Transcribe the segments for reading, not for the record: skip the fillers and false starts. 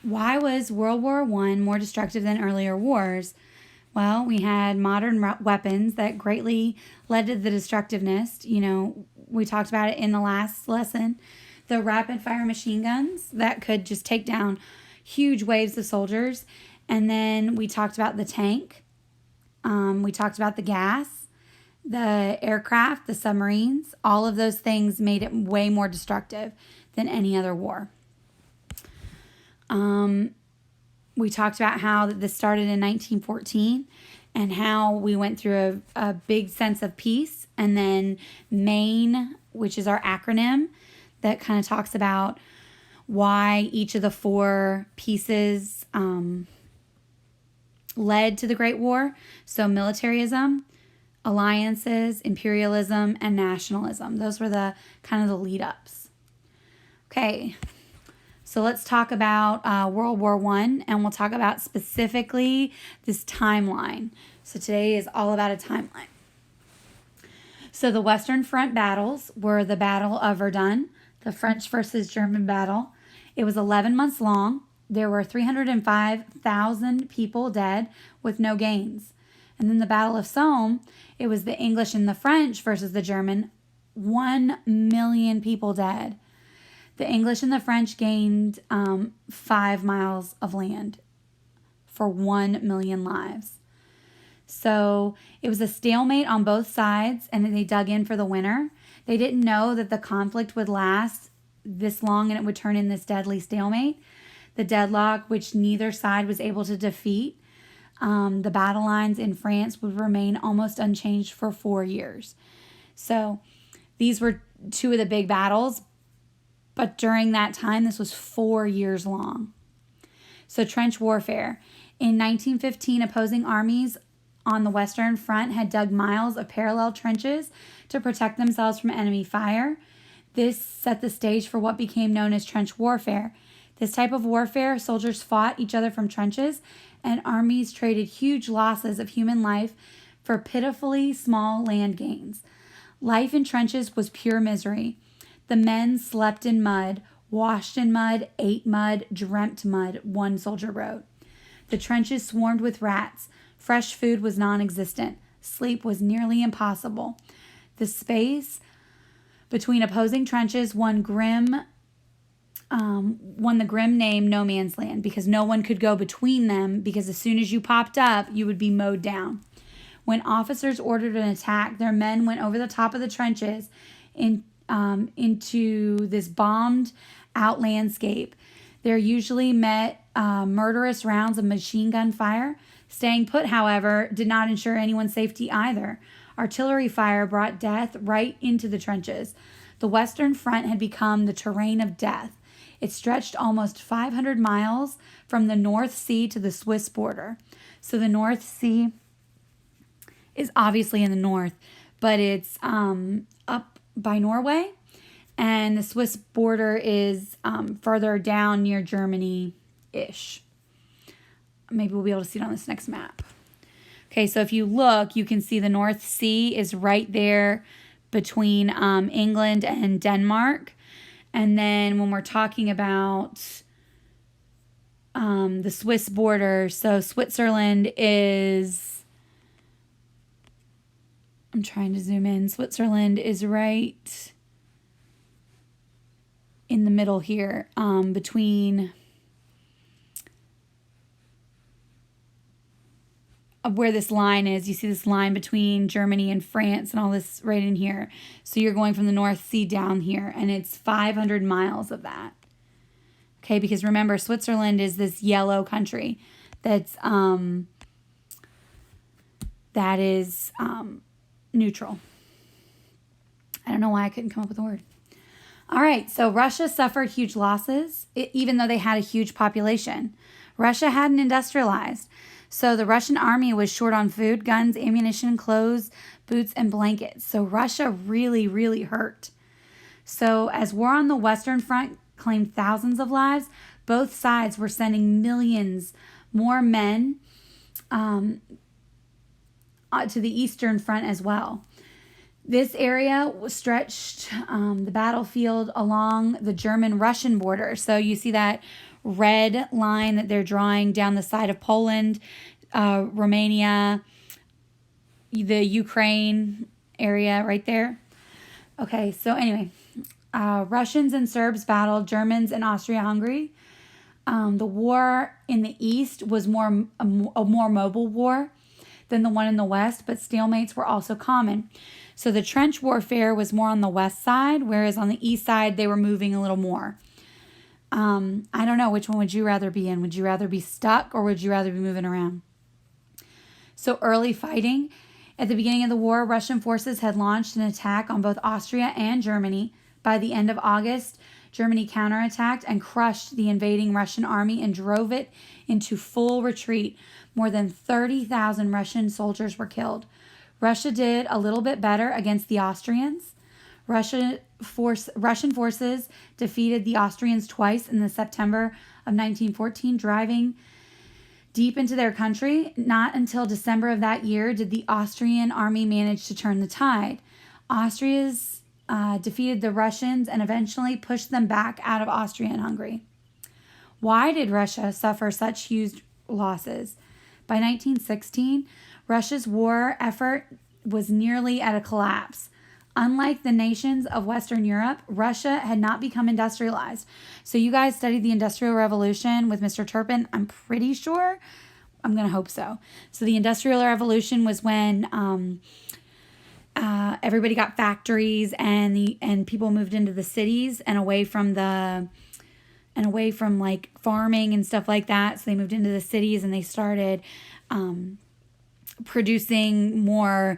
why was World War I more destructive than earlier wars? Well, we had modern weapons that greatly led to the destructiveness. We talked about it in the last lesson. The rapid fire machine guns that could just take down huge waves of soldiers. And then we talked about the tank. We talked about the gas, the aircraft, the submarines. All of those things made it way more destructive than any other war. We talked about how this started in 1914 and how we went through a big sense of peace. And then MAIN, which is our acronym that kind of talks about why each of the four pieces led to the Great War. So militarism, alliances, imperialism, and nationalism. Those were the kind of the lead ups. Okay. So let's talk about World War I, and we'll talk about specifically this timeline. So today is all about a timeline. So the Western Front battles were the Battle of Verdun, the French versus German battle. It was 11 months long. There were 305,000 people dead with no gains. And then the Battle of Somme, it was the English and the French versus the German, 1 million people dead. The English and the French gained 5 miles of land for 1 million lives. So it was a stalemate on both sides, and they dug in for the winner. They didn't know that the conflict would last this long and it would turn in this deadly stalemate. The deadlock, which neither side was able to defeat, the battle lines in France would remain almost unchanged for 4 years. So these were two of the big battles. But during that time, this was 4 years long. So trench warfare. In 1915, opposing armies on the Western Front had dug miles of parallel trenches to protect themselves from enemy fire. This set the stage for what became known as trench warfare. This type of warfare, soldiers fought each other from trenches, and armies traded huge losses of human life for pitifully small land gains. Life in trenches was pure misery. The men slept in mud, washed in mud, ate mud, dreamt mud, one soldier wrote. The trenches swarmed with rats. Fresh food was non-existent. Sleep was nearly impossible. The space between opposing trenches won the grim name No Man's Land because no one could go between them because as soon as you popped up, you would be mowed down. When officers ordered an attack, their men went over the top of the trenches into this bombed out landscape. There usually met murderous rounds of machine gun fire. Staying put, however, did not ensure anyone's safety either. Artillery fire brought death right into the trenches. The Western Front had become the terrain of death. It stretched almost 500 miles from the North Sea to the Swiss border. So the North Sea is obviously in the north, but it's up by Norway, and the Swiss border is further down near Germany-ish. Maybe we'll be able to see it on this next map. Okay, so if you look, you can see the North Sea is right there between England and Denmark. And then when we're talking about the Swiss border, so Switzerland is, I'm trying to zoom in. Switzerland is right in the middle here, between where this line is. You see this line between Germany and France and all this right in here. So you're going from the North Sea down here, and it's 500 miles of that. Okay, because remember, Switzerland is this yellow country that's that is neutral. I don't know why I couldn't come up with a word. All right, so Russia suffered huge losses, even though they had a huge population. Russia hadn't industrialized. So the Russian army was short on food, guns, ammunition, clothes, boots, and blankets. So Russia really, really hurt. So as war on the Western Front claimed thousands of lives, both sides were sending millions more men to the Eastern Front as well. This area was stretched the battlefield along the German-Russian border. So you see that red line that they're drawing down the side of Poland, Romania, the Ukraine area right there. Okay, so anyway, Russians and Serbs battled Germans and Austria-Hungary. The war in the east was a more mobile war than the one in the west, but stalemates were also common. So the trench warfare was more on the west side, whereas on the east side they were moving a little more. I don't know, which one would you rather be in? Would you rather be stuck or would you rather be moving around? So early fighting. At the beginning of the war, Russian forces had launched an attack on both Austria and Germany. By the end of August, Germany counterattacked and crushed the invading Russian army and drove it into full retreat. More than 30,000 Russian soldiers were killed. Russia did a little bit better against the Austrians. Russian forces defeated the Austrians twice in the September of 1914, driving deep into their country. Not until December of that year did the Austrian army manage to turn the tide. Austria's defeated the Russians and eventually pushed them back out of Austria and Hungary. Why did Russia suffer such huge losses? By 1916, Russia's war effort was nearly at a collapse. Unlike the nations of Western Europe, Russia had not become industrialized. So you guys studied the Industrial Revolution with Mr. Turpin, I'm pretty sure. I'm going to hope so. So the Industrial Revolution was when everybody got factories and people moved into the cities and away from like farming and stuff like that. So they moved into the cities and they started producing more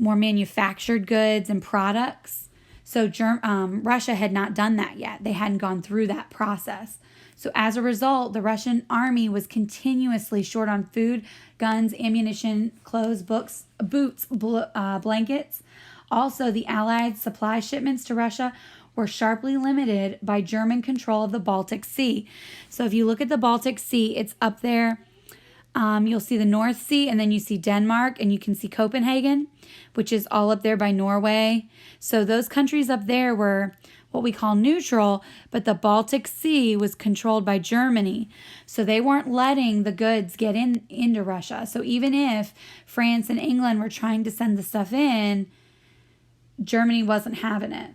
manufactured goods and products. So Russia had not done that yet. They hadn't gone through that process. So as a result, the Russian army was continuously short on food, guns, ammunition, clothes, books, boots, blankets. Also, the Allied supply shipments to Russia were sharply limited by German control of the Baltic Sea. So if you look at the Baltic Sea, it's up there. You'll see the North Sea, and then you see Denmark, and you can see Copenhagen, which is all up there by Norway. So those countries up there were what we call neutral, but the Baltic Sea was controlled by Germany. So they weren't letting the goods get into Russia. So even if France and England were trying to send the stuff in, Germany wasn't having it.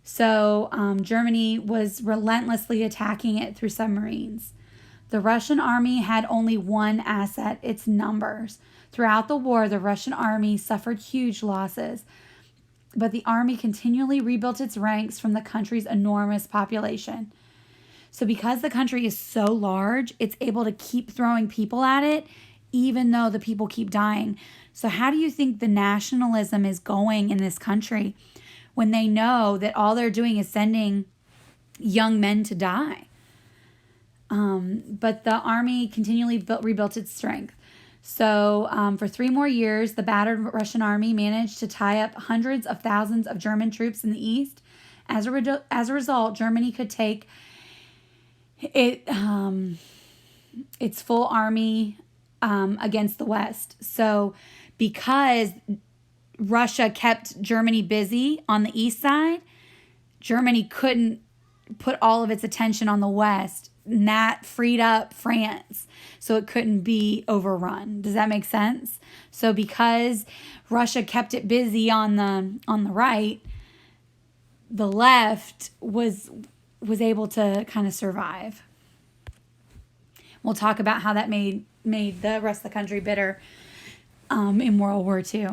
So Germany was relentlessly attacking it through submarines. The Russian army had only one asset, its numbers. Throughout the war, the Russian army suffered huge losses, but the army continually rebuilt its ranks from the country's enormous population. So because the country is so large, it's able to keep throwing people at it, even though the people keep dying. So how do you think the nationalism is going in this country when they know that all they're doing is sending young men to die? But the army continually rebuilt its strength. So for 3 more years, the battered Russian army managed to tie up hundreds of thousands of German troops in the east. As a result, Germany could take its full army against the West. So because Russia kept Germany busy on the east side, Germany couldn't put all of its attention on the West. And that freed up France so it couldn't be overrun. Does that make sense? So because Russia kept it busy on the right, the left was able to kind of survive. We'll talk about how that made the rest of the country bitter in World War II.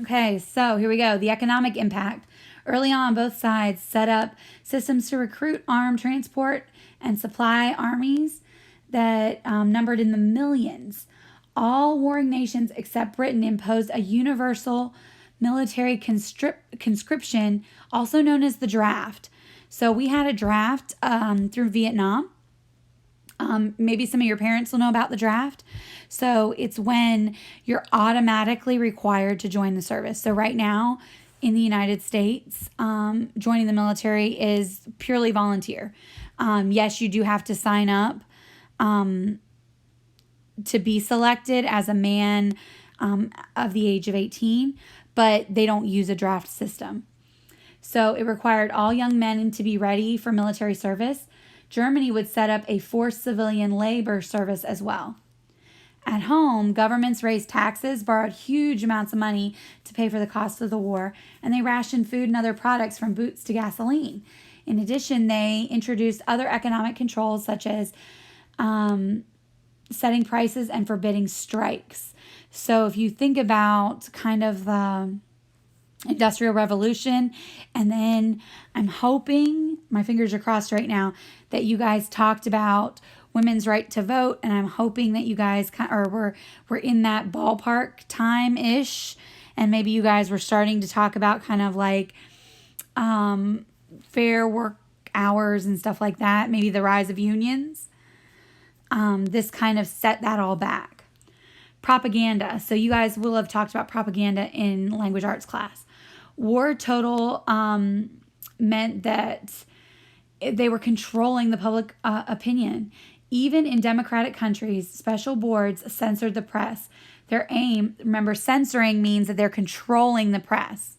Okay, so here we go. The economic impact. Early on, both sides set up systems to recruit, arm, transport, and supply armies that numbered in the millions. All warring nations except Britain imposed a universal military conscription, also known as the draft. So we had a draft through Vietnam. Maybe some of your parents will know about the draft. So it's when you're automatically required to join the service. So right now in the United States, joining the military is purely volunteer. Yes, you do have to sign up to be selected as a man of the age of 18, but they don't use a draft system. So it required all young men to be ready for military service. Germany would set up a forced civilian labor service as well. At home, governments raised taxes, borrowed huge amounts of money to pay for the cost of the war, and they rationed food and other products from boots to gasoline. In addition, they introduced other economic controls such as setting prices and forbidding strikes. So if you think about kind of the Industrial Revolution, and then I'm hoping, my fingers are crossed right now, that you guys talked about women's right to vote, and I'm hoping that you guys were in that ballpark time-ish, and maybe you guys were starting to talk about kind of like fair work hours and stuff like that, maybe the rise of unions. This kind of set that all back. Propaganda. So you guys will have talked about propaganda in language arts class. War total meant that they were controlling the public opinion. Even in democratic countries, special boards censored the press. Their aim, remember, censoring means that they're controlling the press.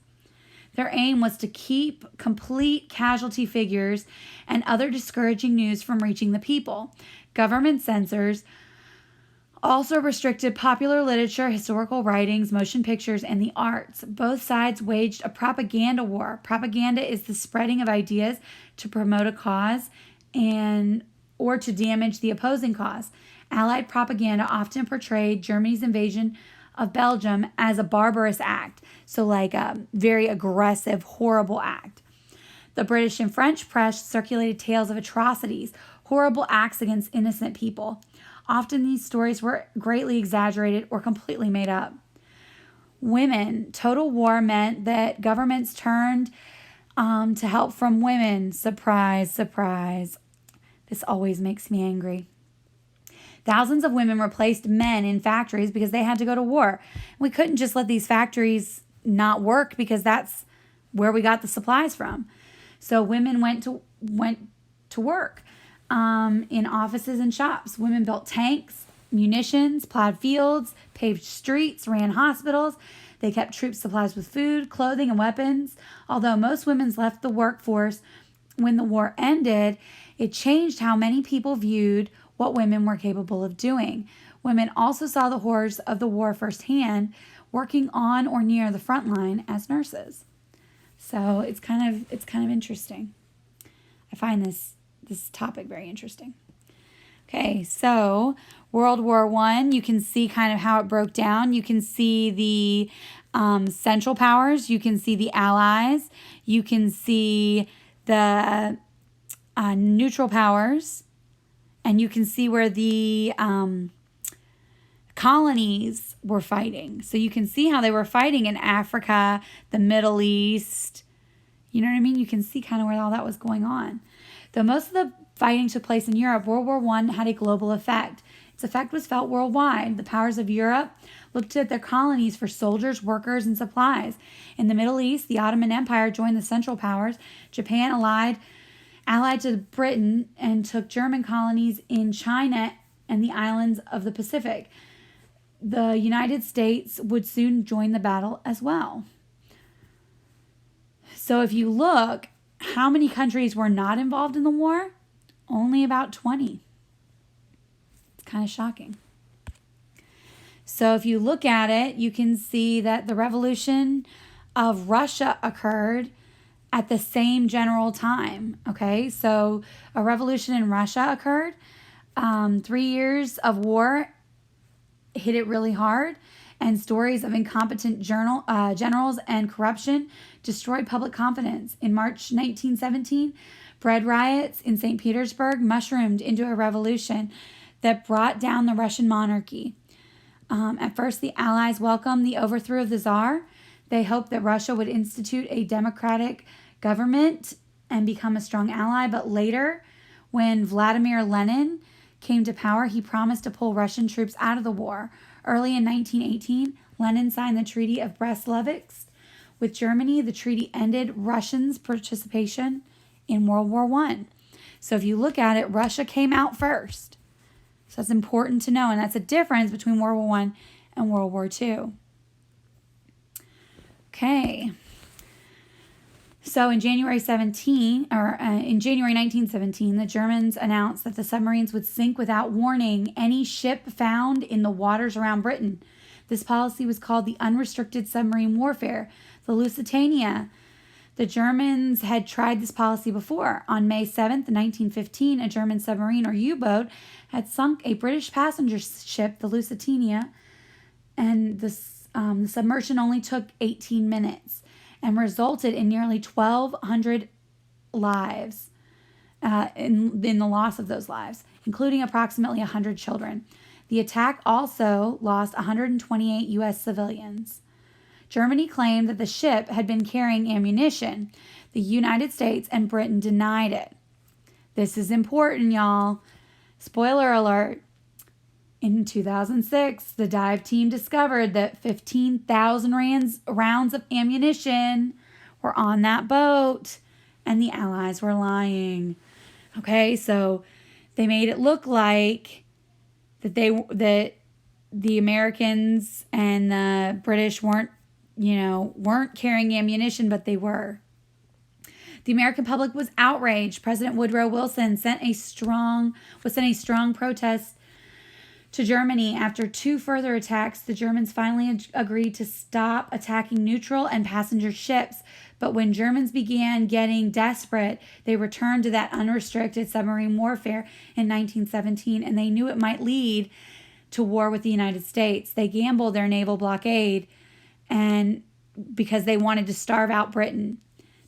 Their aim was to keep complete casualty figures and other discouraging news from reaching the people. Government censors also restricted popular literature, historical writings, motion pictures, and the arts. Both sides waged a propaganda war. Propaganda is the spreading of ideas to promote a cause or to damage the opposing cause. Allied propaganda often portrayed Germany's invasion of Belgium as a barbarous act, so like a very aggressive, horrible act. The British and French press circulated tales of atrocities, horrible acts against innocent people. Often these stories were greatly exaggerated or completely made up. Women. Total war meant that governments turned to help from women. Surprise, surprise. This always makes me angry. Thousands of women replaced men in factories because they had to go to war. We couldn't just let these factories not work because that's where we got the supplies from. So women went to work in offices and shops. Women built tanks, munitions, plowed fields, paved streets, ran hospitals. They kept troops supplies with food, clothing, and weapons. Although most women left the workforce when the war ended, it changed how many people viewed what women were capable of doing. Women also saw the horrors of the war firsthand, working on or near the front line as nurses. So it's kind of interesting. I find this topic very interesting. Okay, so World War I, you can see kind of how it broke down. You can see the Central Powers. You can see the Allies. You can see the neutral powers. And you can see where the colonies were fighting. So you can see how they were fighting in Africa, the Middle East. You know what I mean? You can see kind of where all that was going on. Though most of the fighting took place in Europe, World War I had a global effect. Its effect was felt worldwide. The powers of Europe looked at their colonies for soldiers, workers, and supplies. In the Middle East, the Ottoman Empire joined the Central Powers. Japan allied to Britain and took German colonies in China and the islands of the Pacific. The United States would soon join the battle as well. So if you look, how many countries were not involved in the war? Only about 20. It's kind of shocking. So if you look at it, you can see that the revolution of Russia occurred at the same general time. Okay, so a revolution in Russia occurred. 3 years of war hit it really hard, and stories of incompetent generals and corruption destroyed public confidence. In March 1917, bread riots in St. Petersburg mushroomed into a revolution that brought down the Russian monarchy. At first, the Allies welcomed the overthrow of the Tsar. They hoped that Russia would institute a democratic government and become a strong ally. But later, when Vladimir Lenin came to power, he promised to pull Russian troops out of the war. Early in 1918, Lenin signed the Treaty of Breslaviks with Germany. The treaty ended Russians' participation in World War I. So if you look at it, Russia came out first. So that's important to know, and that's a difference between World War I and World War II. Okay. So in January 1917, the Germans announced that the submarines would sink without warning any ship found in the waters around Britain. This policy was called the Unrestricted Submarine Warfare. The Lusitania. The Germans had tried this policy before. On May 7th, 1915, a German submarine or U-boat had sunk a British passenger ship, the Lusitania, and the submersion only took 18 minutes and resulted in nearly 1,200 lives, in the loss of those lives, including approximately 100 children. The attack also lost 128 U.S. civilians. Germany claimed that the ship had been carrying ammunition. The United States and Britain denied it. This is important, y'all. Spoiler alert. In 2006, the dive team discovered that 15,000 rounds of ammunition were on that boat, and the Allies were lying. Okay, so they made it look like that the Americans and the British weren't carrying ammunition, but they were. The American public was outraged. President Woodrow Wilson sent a strong protest to Germany. After 2 further attacks, the Germans finally agreed to stop attacking neutral and passenger ships. But when Germans began getting desperate, they returned to that unrestricted submarine warfare in 1917, and they knew it might lead to war with the United States. They gambled their naval blockade, and because they wanted to starve out Britain,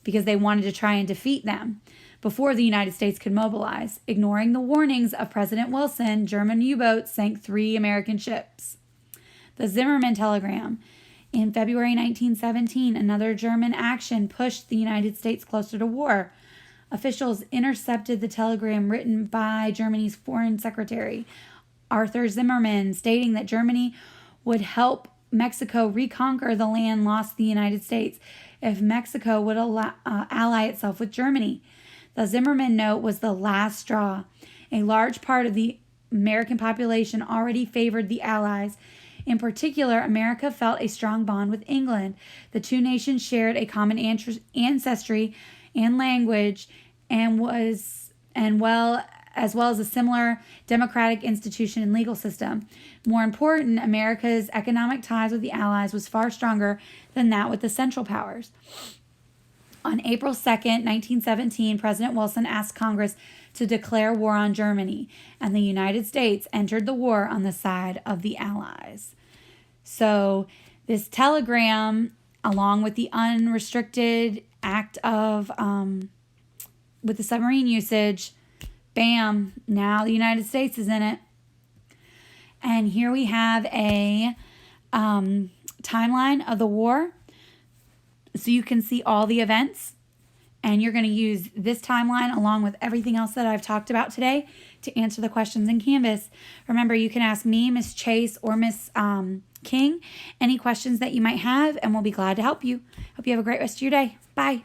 because they wanted to try and defeat them before the United States could mobilize. Ignoring the warnings of President Wilson, German U-boats sank 3 American ships. The Zimmerman telegram. In February 1917, another German action pushed the United States closer to war. Officials intercepted the telegram written by Germany's Foreign Secretary, Arthur Zimmerman, stating that Germany would help Mexico reconquer the land lost to the United States if Mexico would ally itself with Germany. The Zimmerman note was the last straw. A large part of the American population already favored the Allies. In particular, America felt a strong bond with England. The two nations shared a common ancestry and language, as well as a similar democratic institution and legal system. More important, America's economic ties with the Allies was far stronger than that with the Central Powers. On April 2nd, 1917, President Wilson asked Congress to declare war on Germany, and the United States entered the war on the side of the Allies. So this telegram, along with the unrestricted act of, with the submarine usage, bam, now the United States is in it. And here we have a timeline of the war. So you can see all the events. And you're going to use this timeline along with everything else that I've talked about today to answer the questions in Canvas. Remember, you can ask me, Miss Chase, or Miss King any questions that you might have, and we'll be glad to help you. Hope you have a great rest of your day. Bye.